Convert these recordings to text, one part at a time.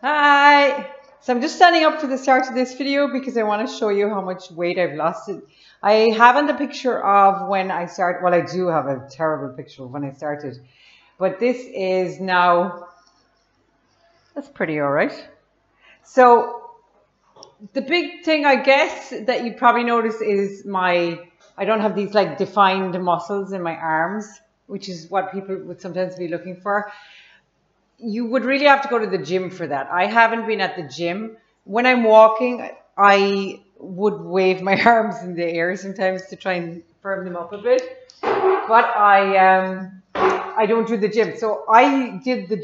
Hi! So I'm just standing up for the start of this video because I want to show you how much weight I've lost. I haven't a picture of when I started. Well, I do have a terrible picture of when I started. But this is now, that's pretty all right. So the big thing I guess that you probably notice is I don't have these like defined muscles in my arms, which is what people would sometimes be looking for. You would really have to go to the gym for that. I haven't been at the gym. When I'm walking, I would wave my arms in the air sometimes to try and firm them up a bit. But I don't do the gym. So I did a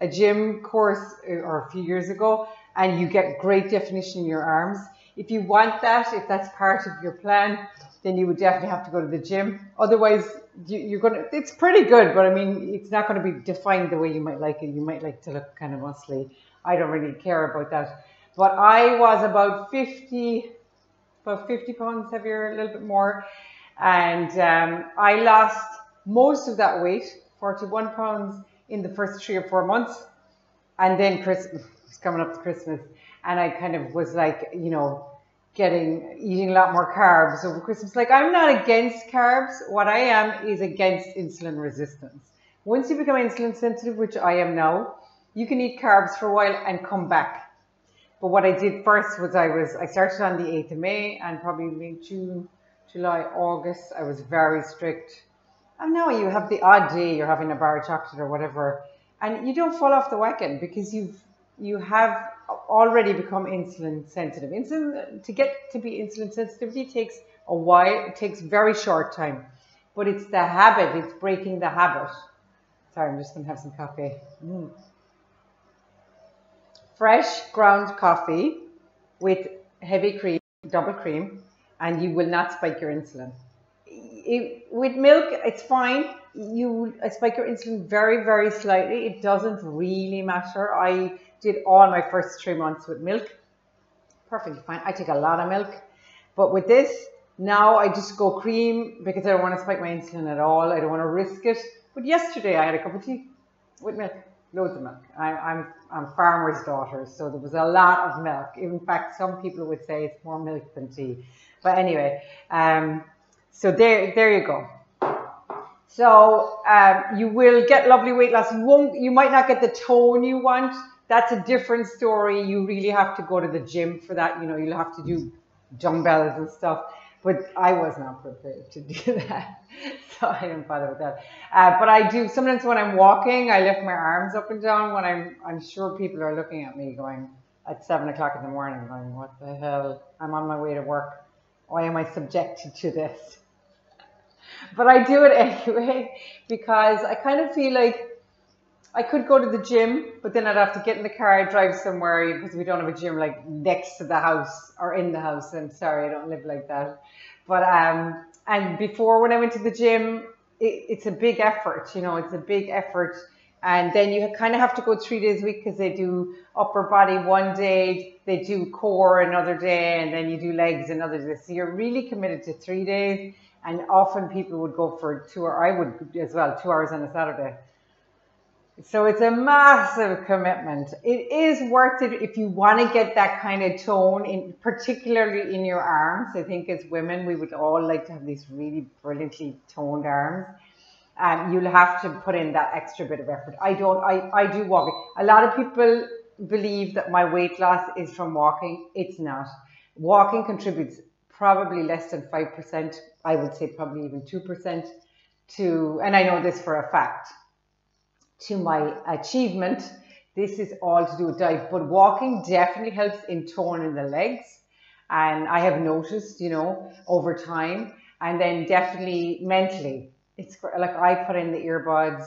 gym course or a few years ago, and you get great definition in your arms. If you want that, if that's part of your plan, then you would definitely have to go to the gym. Otherwise, it's pretty good, but I mean, it's not going to be defined the way you might like it. You might like to look kind of muscly. I don't really care about that. But I was about 50 pounds heavier, a little bit more. And I lost most of that weight, 41 pounds, in the first 3 or 4 months. And then Christmas was coming up to Christmas. And I kind of was like, eating a lot more carbs over Christmas. Like, I'm not against carbs. What I am is against insulin resistance. Once you become insulin sensitive, which I am now, you can eat carbs for a while and come back. But what I did first was I started on the 8th of May, and probably May, June, July, August, I was very strict. And now you have the odd day, you're having a bar of chocolate or whatever, and you don't fall off the wagon because you have already become insulin sensitive. To get to be insulin sensitivity takes a while. It takes very short time, but it's the habit. It's breaking the habit. Sorry, I'm just going to have some coffee. Fresh ground coffee with heavy cream, double cream, and you will not spike your insulin. With milk, it's fine. I spike your insulin very, very slightly. It doesn't really matter. I did all my first 3 months with milk. Perfectly fine. I take a lot of milk. But with this, now I just go cream because I don't want to spike my insulin at all. I don't want to risk it. But yesterday I had a cup of tea with milk. Loads of milk. I'm farmer's daughter, so there was a lot of milk. In fact, some people would say it's more milk than tea. But anyway, so there you go. So you will get lovely weight loss. You might not get the tone you want. That's a different story. You really have to go to the gym for that. You'll have to do dumbbells and stuff. But I was not prepared to do that, so I didn't bother with that. But I do sometimes when I'm walking, I lift my arms up and down. When I'm sure people are looking at me going at 7 o'clock in the morning, going, "What the hell? I'm on my way to work. Why am I subjected to this?" But I do it anyway because I kind of feel like I could go to the gym, but then I'd have to get in the car, drive somewhere because we don't have a gym like next to the house or in the house. I'm sorry, I don't live like that. But and before when I went to the gym, it's a big effort. It's a big effort. And then you kind of have to go 3 days a week because they do upper body one day, they do core another day, and then you do legs another day. So you're really committed to 3 days. And often people would go for 2 hours. I would as well, 2 hours on a Saturday. So it's a massive commitment. It is worth it if you want to get that kind of tone, particularly in your arms. I think as women, we would all like to have these really brilliantly toned arms. You'll have to put in that extra bit of effort. I do walking. A lot of people believe that my weight loss is from walking. It's not. Walking contributes probably less than 5%. I would say probably even 2% and I know this for a fact, to my achievement. This is all to do with diet, but walking definitely helps in toning the legs. And I have noticed, over time, and then definitely mentally, it's like I put in the earbuds.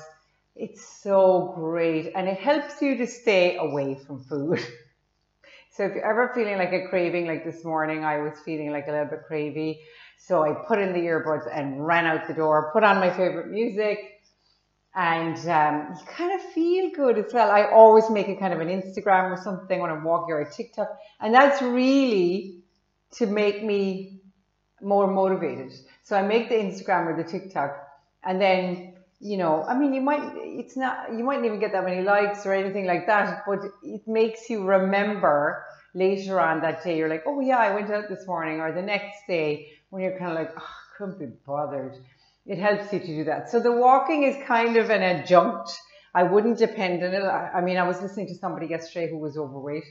It's so great. And it helps you to stay away from food. So if you're ever feeling like a craving, like this morning, I was feeling like a little bit cravey. So I put in the earbuds and ran out the door, put on my favorite music, and you kind of feel good as well. I always make a kind of an Instagram or something when I'm walking, or a TikTok. And that's really to make me more motivated. So I make the Instagram or the TikTok, and then you know, I mean, you mightn't even get that many likes or anything like that, but it makes you remember later on that day. You're like, oh yeah, I went out this morning, or the next day when you're kind of like, oh, I couldn't be bothered. It helps you to do that. So the walking is kind of an adjunct. I wouldn't depend on it. I mean, I was listening to somebody yesterday who was overweight,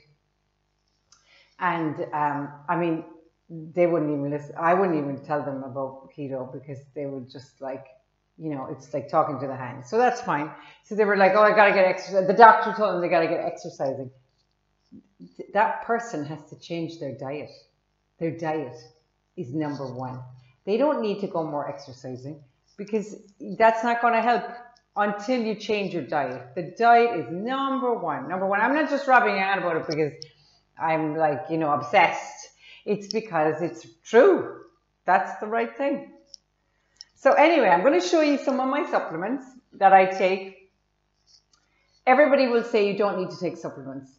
and I mean, they wouldn't even listen. I wouldn't even tell them about keto because they would just like, you know, it's like talking to the hand. So that's fine. So they were like, oh, I got to get exercise. The doctor told them they got to get exercising. That person has to change their diet. Their diet is number one. They don't need to go more exercising because that's not going to help until you change your diet. The diet is number one. Number one. I'm not just rubbing on about it because I'm like, you know, obsessed. It's because it's true. That's the right thing. So anyway, I'm going to show you some of my supplements that I take. Everybody will say you don't need to take supplements.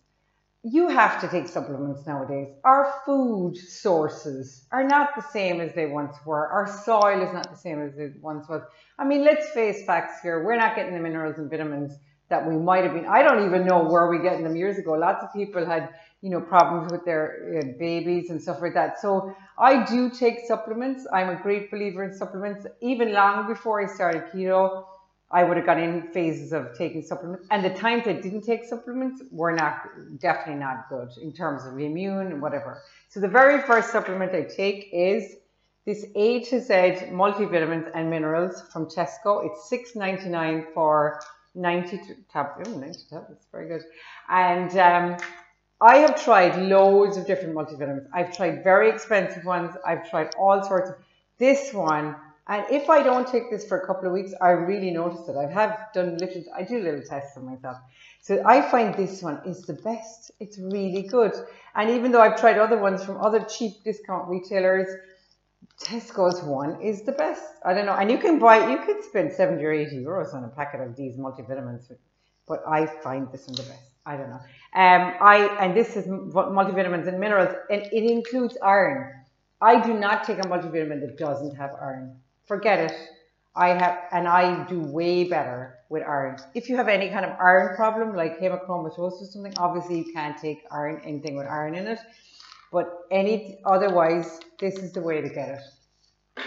You have to take supplements nowadays. Our food sources are not the same as they once were. Our soil is not the same as it once was. I mean, let's face facts here. We're not getting the minerals and vitamins that we might have been. I don't even know where we getting them years ago. Lots of people had, you know, problems with their babies and stuff like that. So I do take supplements. I'm a great believer in supplements. Even long before I started keto, I would have gone in phases of taking supplements. And the times I didn't take supplements were definitely not good in terms of immune and whatever. So the very first supplement I take is this A to Z multivitamins and minerals from Tesco. It's $6.99 for 90 tablets. 90 tablets, very good. And I have tried loads of different multivitamins. I've tried very expensive ones. I've tried all sorts of this one. And if I don't take this for a couple of weeks, I really notice it. I do little tests on myself. So I find this one is the best. It's really good. And even though I've tried other ones from other cheap discount retailers, Tesco's one is the best. I don't know. And you can spend 70 or 80 euros on a packet of these multivitamins, but I find this one the best. I don't know. And this is multivitamins and minerals, and it includes iron. I do not take a multivitamin that doesn't have iron. Forget it. I do way better with iron. If you have any kind of iron problem, like hemochromatosis or something, obviously you can't take anything with iron in it. But otherwise, this is the way to get it.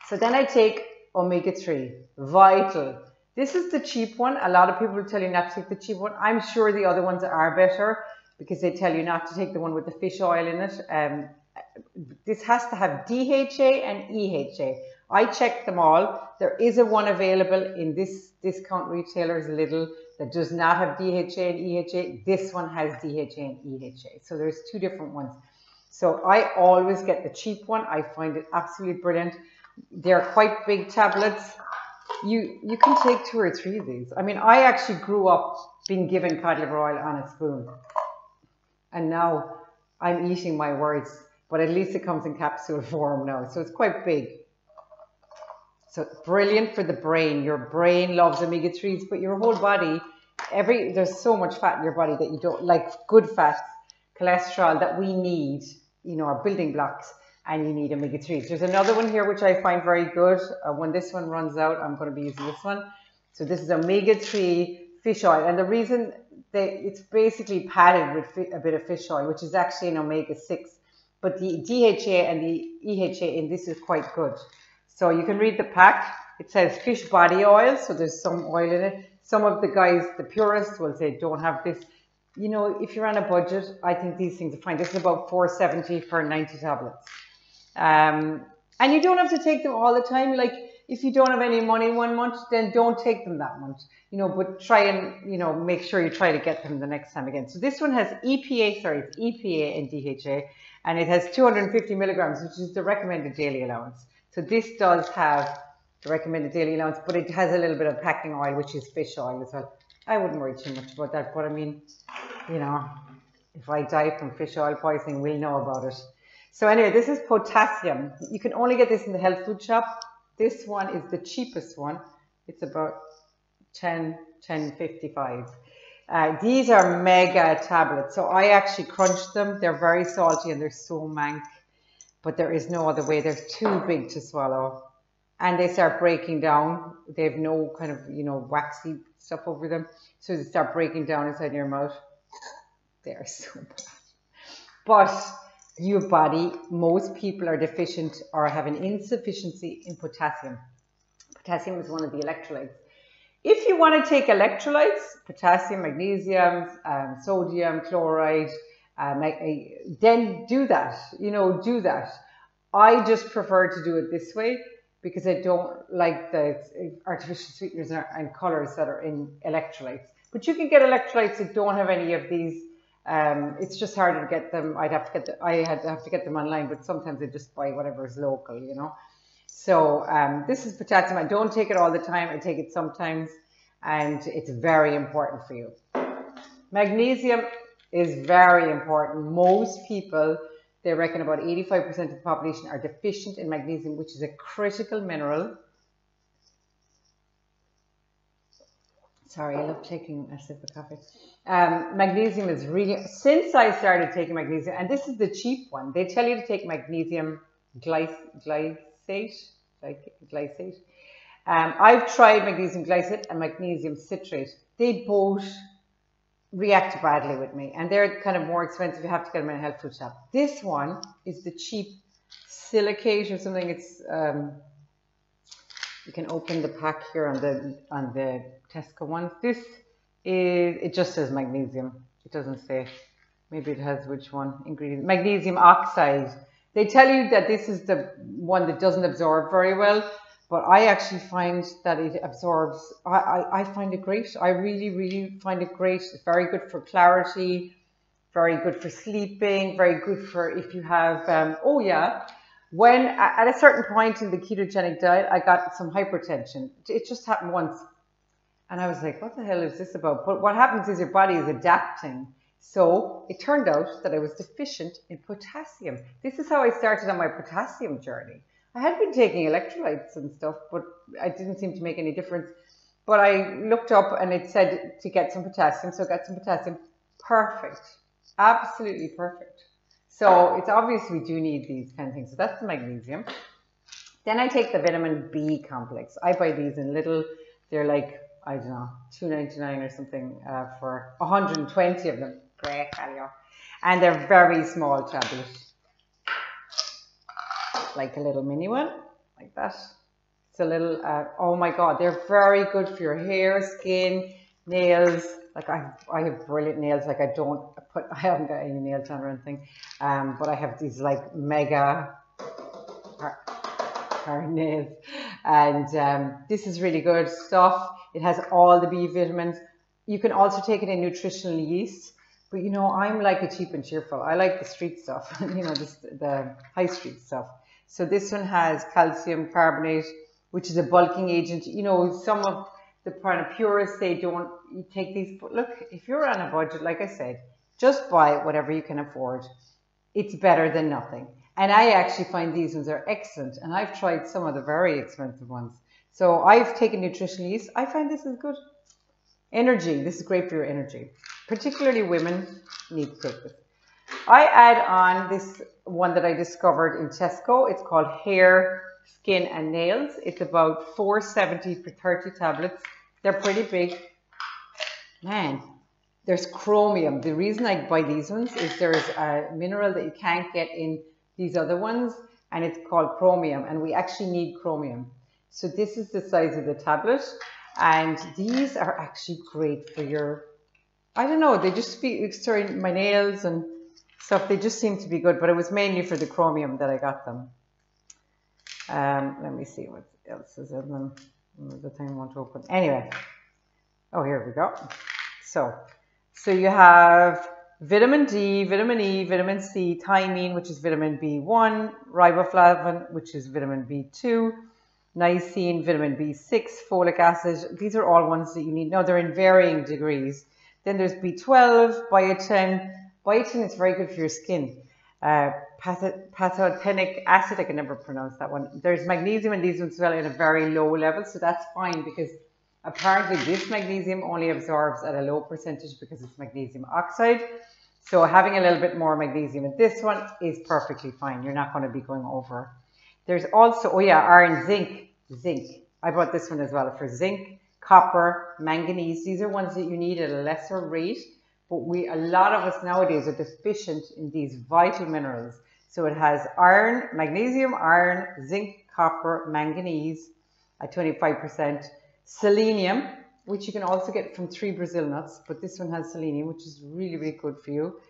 So then I take omega-3, vital. This is the cheap one. A lot of people will tell you not to take the cheap one. I'm sure the other ones are better because they tell you not to take the one with the fish oil in it. This has to have DHA and EHA. I checked them all. There is a one available in this discount retailer's Lidl that does not have DHA and EHA. This one has DHA and EHA. So there's two different ones. So I always get the cheap one. I find it absolutely brilliant. They're quite big tablets. You can take 2 or 3 of these. I mean, I actually grew up being given cod liver oil on a spoon. And now I'm eating my words. But at least it comes in capsule form now. So it's quite big. So brilliant for the brain. Your brain loves omega-3s, but your whole body, there's so much fat in your body that you don't like, good fats, cholesterol that we need, you know, are building blocks, and you need omega-3s. There's another one here which I find very good. When this one runs out, I'm going to be using this one. So this is omega-3 fish oil. And the reason it's basically padded with a bit of fish oil, which is actually an omega-6. But the DHA and the EHA in this is quite good. So you can read the pack. It says fish body oil, so there's some oil in it. Some of the guys, the purists, will say don't have this. You know, if you're on a budget, I think these things are fine. This is about $4.70 for 90 tablets. And you don't have to take them all the time. Like, if you don't have any money 1 month, then don't take them that month. You know, but try and, you know, make sure you try to get them the next time again. So this one has it's EPA and DHA. And it has 250 milligrams, which is the recommended daily allowance. So this does have the recommended daily allowance, but it has a little bit of packing oil, which is fish oil as well. I wouldn't worry too much about that, but I mean, you know, if I die from fish oil poisoning, we'll know about it. So anyway, this is potassium. You can only get this in the health food shop. This one is the cheapest one. It's about $10.55. These are mega tablets. So I actually crunched them. They're very salty and they're so mank, but there is no other way. They're too big to swallow. and they start breaking down. They have no kind of, waxy stuff over them. So they start breaking down inside your mouth. They're so bad. But your body, most people are deficient or have an insufficiency in potassium. Potassium is one of the electrolytes. If you want to take electrolytes, potassium, magnesium, sodium, chloride, then do that, do that. I just prefer to do it this way because I don't like the artificial sweeteners and colors that are in electrolytes. But you can get electrolytes that don't have any of these. It's just harder to get them. I had to get them online, but sometimes I just buy whatever is local, So this is potassium. I don't take it all the time. I take it sometimes, and it's very important for you. Magnesium is very important. Most people, they reckon about 85% of the population are deficient in magnesium, which is a critical mineral. Sorry, I love taking a sip of coffee. Magnesium is really, since I started taking magnesium, and this is the cheap one, they tell you to take magnesium glycate. I've tried magnesium glycate and magnesium citrate. They both react badly with me, and they're kind of more expensive. You have to get them in a health food shop. This one is the cheap silicate or something. It's you can open the pack here on the Tesco ones. This is, it just says magnesium. It doesn't say. Maybe it has which one ingredient. Magnesium oxide. They tell you that this is the one that doesn't absorb very well, but I actually find that it absorbs. I find it great. I really, really find it great. It's very good for clarity, very good for sleeping, very good for if you have, when at a certain point in the ketogenic diet, I got some hypertension. It just happened once. And I was like, what the hell is this about? But what happens is your body is adapting. So it turned out that I was deficient in potassium. This is how I started on my potassium journey. I had been taking electrolytes and stuff, but I didn't seem to make any difference. But I looked up and it said to get some potassium. So I got some potassium. Perfect. Absolutely perfect. So it's obvious we do need these kind of things. So that's the magnesium. Then I take the vitamin B complex. I buy these in little, they're like, I don't know, $2.99 or something for 120 of them. Great value. And they're very small tablets. Like a little mini one, like that. It's a little, oh my God, they're very good for your hair, skin, nails. Like I have brilliant nails. Like I haven't got any nails on or anything. But I have these like mega hard nails. And this is really good stuff. It has all the B vitamins. You can also take it in nutritional yeast. But I'm like a cheap and cheerful. I like the street stuff, the high street stuff. So this one has calcium carbonate, which is a bulking agent. Some of the purists, they don't take these. But look, if you're on a budget, like I said, just buy whatever you can afford. It's better than nothing. And I actually find these ones are excellent. And I've tried some of the very expensive ones. So I've taken nutritional yeast. I find this is good. Energy. This is great for your energy. Particularly women need to take this. I add on this one that I discovered in Tesco. It's called Hair, Skin and Nails. It's about $4.70 for 30 tablets. They're pretty big. Man, there's chromium. The reason I buy these ones is there's a mineral that you can't get in these other ones, and it's called chromium, and we actually need chromium. So this is the size of the tablet, and these are actually great for your, I don't know, they just feel, sorry, my nails and stuff, they just seem to be good, but it was mainly for the chromium that I got them. Let me see what else is in them. The thing won't open. Anyway, oh, here we go. So you have vitamin D, vitamin E, vitamin C, thiamine, which is vitamin B1, riboflavin, which is vitamin B2, niacin, vitamin B6, folic acid. These are all ones that you need. Now, they're in varying degrees. Then there's B12, biotin. Biotin is very good for your skin. Pantothenic acid, I can never pronounce that one. There's magnesium in these ones as well at a very low level, so that's fine because apparently this magnesium only absorbs at a low percentage because it's magnesium oxide. So having a little bit more magnesium in this one is perfectly fine. You're not going to be going over. There's also, oh yeah, iron, zinc. zinc. I bought this one as well for zinc, copper, manganese. These are ones that you need at a lesser rate, but a lot of us nowadays are deficient in these vital minerals. So it has iron, magnesium, iron, zinc, copper, manganese at 25%, selenium, which you can also get from 3 Brazil nuts, but this one has selenium, which is really, really good for you.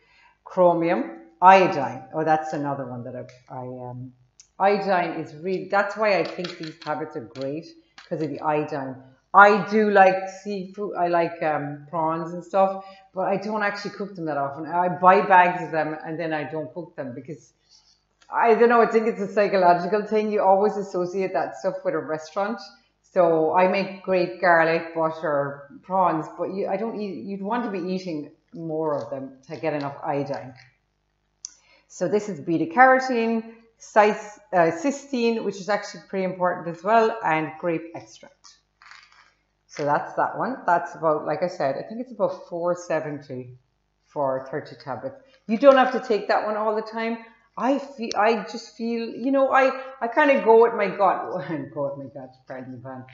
Chromium, iodine. Oh, that's another one that iodine is really, that's why I think these tablets are great, because of the iodine. I do like seafood, I like prawns and stuff, but I don't actually cook them that often. I buy bags of them and then I don't cook them because I don't know, I think it's a psychological thing. You always associate that stuff with a restaurant. So I make great garlic, butter, prawns, but you'd want to be eating more of them to get enough iodine. So this is beta carotene, cysteine, which is actually pretty important as well, and grape extract. So that's that one. That's about, like I said, I think it's about $4.70 for 30 tablets. You don't have to take that one all the time. I just feel, you know, I kind of go with my gut. Pardon the pun.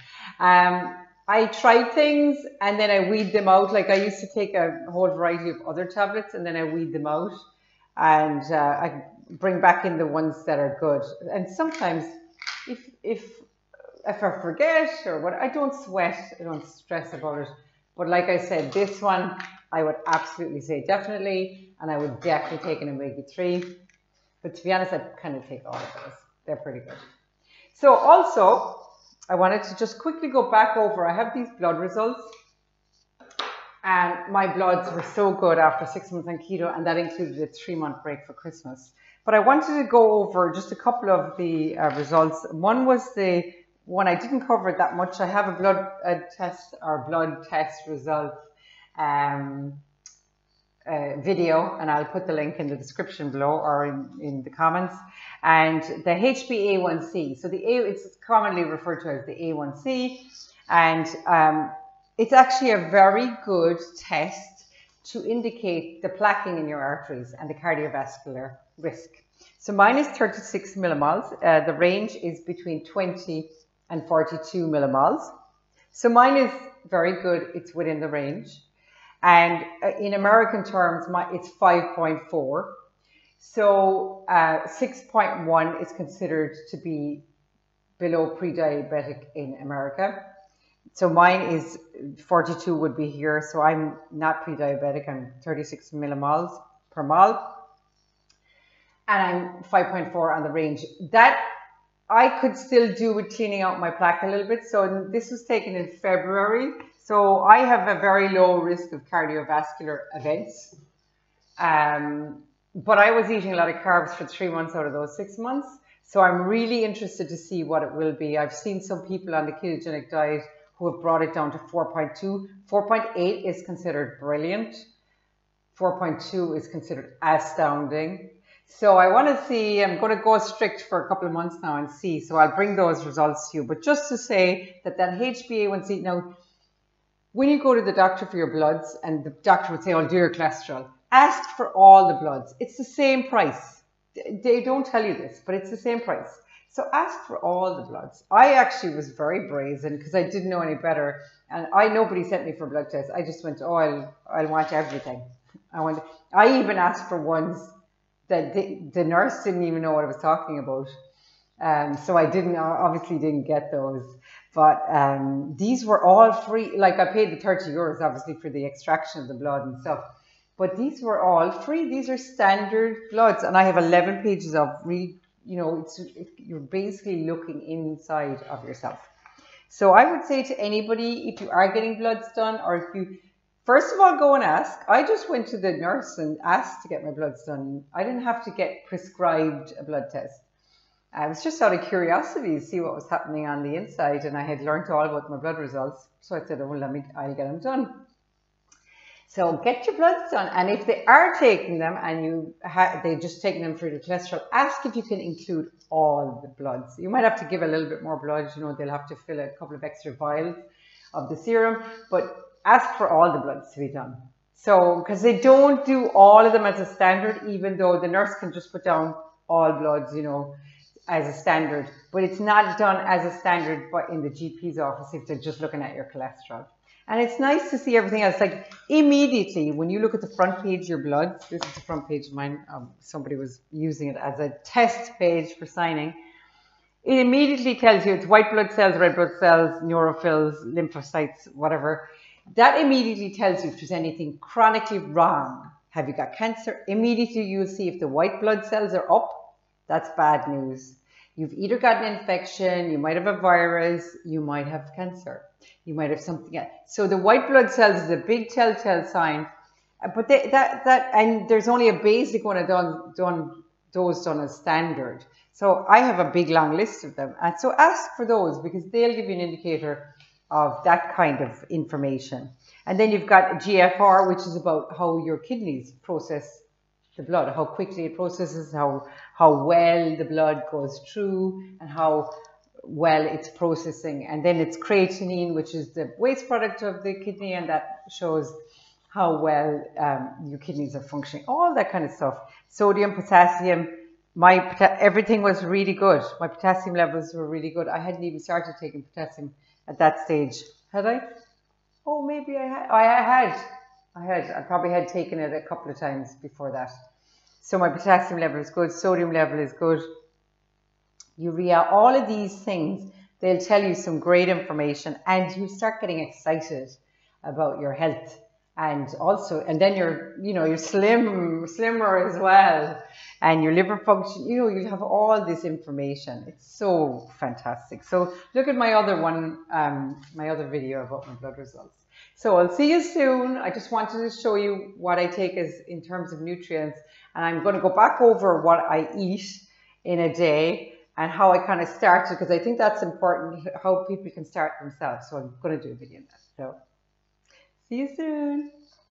I try things and then I weed them out. Like I used to take a whole variety of other tablets and then I weed them out, and I bring back in the ones that are good. And sometimes if I forget or what, I don't sweat, I don't stress about it. But like I said, this one I would absolutely say definitely, and I would definitely take an omega-3. But to be honest, I kind of take all of those. They're pretty good. So also, I wanted to just quickly go back over, I have these blood results, and my bloods were so good after 6 months on keto, and that included a 3-month break for Christmas. But I wanted to go over just a couple of the results. One was the one I didn't cover that much. I have a blood test result video, and I'll put the link in the description below or in the comments. And the HbA1c, so it's commonly referred to as the A1C, and it's actually a very good test to indicate the plaquing in your arteries and the cardiovascular risk. So mine is 36 millimoles. The range is between 20 and 42 millimoles. So mine is very good. It's within the range. And in American terms, it's 5.4. So 6.1 is considered to be below pre-diabetic in America. So mine is 42 would be here. So I'm not pre-diabetic. I'm 36 millimoles per mole. And I'm 5.4 on the range. That I could still do with cleaning out my plaque a little bit. So this was taken in February. So I have a very low risk of cardiovascular events. But I was eating a lot of carbs for 3 months out of those 6 months. So I'm really interested to see what it will be. I've seen some people on the ketogenic diet who have brought it down to 4.2. 4.8 is considered brilliant. 4.2 is considered astounding. So I want to see, I'm going to go strict for a couple of months now and see. So I'll bring those results to you. But just to say that HbA1c, now, when you go to the doctor for your bloods and the doctor would say, oh, do your cholesterol, ask for all the bloods. It's the same price. They don't tell you this, but it's the same price. So ask for all the bloods. I actually was very brazen because I didn't know any better. And nobody sent me for blood tests. I just went, oh, I'll want everything. I even asked for ones that the nurse didn't even know what I was talking about. So I obviously didn't get those. But these were all free. Like I paid the 30 euros obviously for the extraction of the blood and stuff. But these were all free. These are standard bloods. And I have 11 pages of you're basically looking inside of yourself. So I would say to anybody, if you are getting bloods done, or if you, first of all, go and ask. I just went to the nurse and asked to get my bloods done. I didn't have to get prescribed a blood test. I was just out of curiosity to see what was happening on the inside, and I had learned all about my blood results. So I said, oh, well, I'll get them done. So get your bloods done, and if they are taking them and they're just taking them for the cholesterol, ask if you can include all the bloods. You might have to give a little bit more blood. They'll have to fill a couple of extra vials of the serum, but ask for all the bloods to be done. So, because they don't do all of them as a standard, even though the nurse can just put down all bloods, as a standard, but it's not done as a standard but in the GP's office if they're just looking at your cholesterol. And it's nice to see everything else. Like immediately, when you look at the front page of your blood, this is the front page of mine, somebody was using it as a test page for signing. It immediately tells you it's white blood cells, red blood cells, neutrophils, lymphocytes, whatever. That immediately tells you if there's anything chronically wrong. Have you got cancer? Immediately you'll see if the white blood cells are up, that's bad news. You've either got an infection, you might have a virus, you might have cancer, you might have something else. So the white blood cells is a big telltale sign, but and there's only a basic one dose done as standard. So I have a big long list of them, and so ask for those because they'll give you an indicator of that kind of information. And then you've got GFR, which is about how your kidneys process the blood, how quickly it processes, how well the blood goes through, and how well it's processing. And then it's creatinine, which is the waste product of the kidney, and that shows how well your kidneys are functioning, all that kind of stuff. Sodium, potassium, everything was really good. My potassium levels were really good. I hadn't even started taking potassium at that stage. Had I? Oh, maybe I had. I probably had taken it a couple of times before that. So my potassium level is good, sodium level is good, urea, all of these things, they'll tell you some great information and you start getting excited about your health. And then you're slimmer as well, and your liver function, you have all this information. It's so fantastic. So look at my other one, my other video about my blood results. So I'll see you soon. I just wanted to show you what I take as in terms of nutrients, and I'm going to go back over what I eat in a day and how I kind of started, because I think that's important, how people can start themselves. So I'm going to do a video on that. So see you soon.